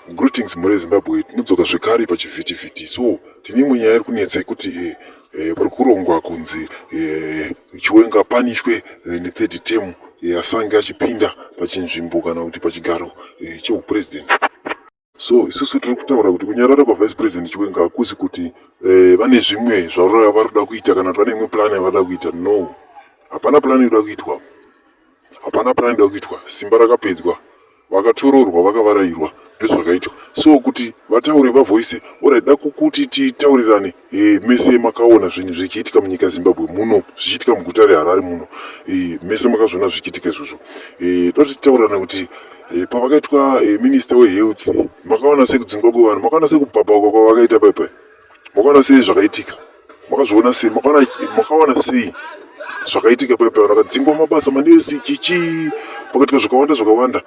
Greetings mhuri Zimbabwe, tinodzoka zvekare pachivhitivhiti. So tine imwe nyaya iri kunetsa yekuti pari kurongwa kunzi Chiwenga apanishwe ne3rd term asange achipinda pachinzvimbo kana kuti pachigaro cheupurezidendi. So isusu tiri kutaura kuti kunyarara kwavice president Chiwenga hakusi kuti vane zvimwe zvavari kuda kuita kana kuti vane imwe plani yavada kuita. No, hapana plani inoda kuitwa, hapana plani inoda kuitwa. Simba rakapedzwa, vakatororwa, vakavarayirwa, ndozvakaitwa. So kuti vataure vavhoise orada kuti titaurirane mese makaona zvinhu zvichiitika munyika Zimbabwe muno, zvichiitika muguta reHarare muno, mese makazviona zvichiitika izvozvo. Toda titaurana kuti pavakaitwa minister wehealth, makaona sei kudzingwa kwevanhu, makaona sei kubhabhauka kwavakaita paipai, makaona sei zvakaitika, makazviona sei, makaona sei zvakaitika paipai, vakadzingwa mabasa manesi chichi, pakaitika zvakawanda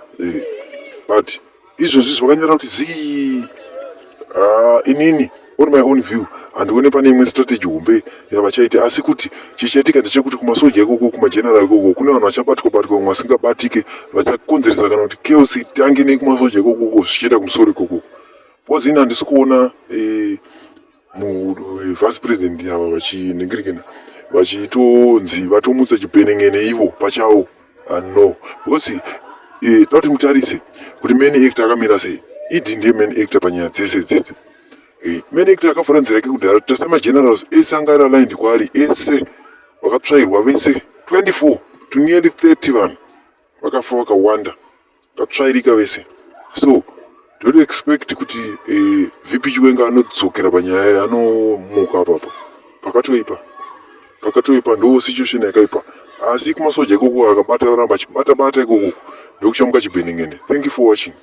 but izvozvi zvakanyara kuti zii. Inini on my own view handione pane imwe strategy hombe yavachaita, asi kuti chichaitika ndechekuti kumasoja ikoko, kumajenerali ikoko, kune vanhu vachabatwa vamwe vasingabatike, vachakonzeresa kana kuti chaos tange nekumasoja ikoko zvichienda kumusoro ikoko. Because ini handisi kuona vice president yava vachiningirikana vachitonzi vatomutsa chibhenengene ivo pachavo. No, because doti mutarise kuti main actor akamira sei. Idi ndiye main actor panyaya dzese dzidzi. Main actor akafura nzira yake kudhara, testa magenerals ese anga ari aligned kwaari, ese vakatsvairwa vese 24 to nearly 30 vanhu vakafa vakawanda, vakatsvairika vese. So don't expect kuti VP Chiwenga anodzokera panyaya anomuka apapo. Pakatoipa ndo situation yakaipa. Asi kumasoja ikoko akabata ramba achibata ikoko ndokuchamuka chibhenengene. Thank you for watching.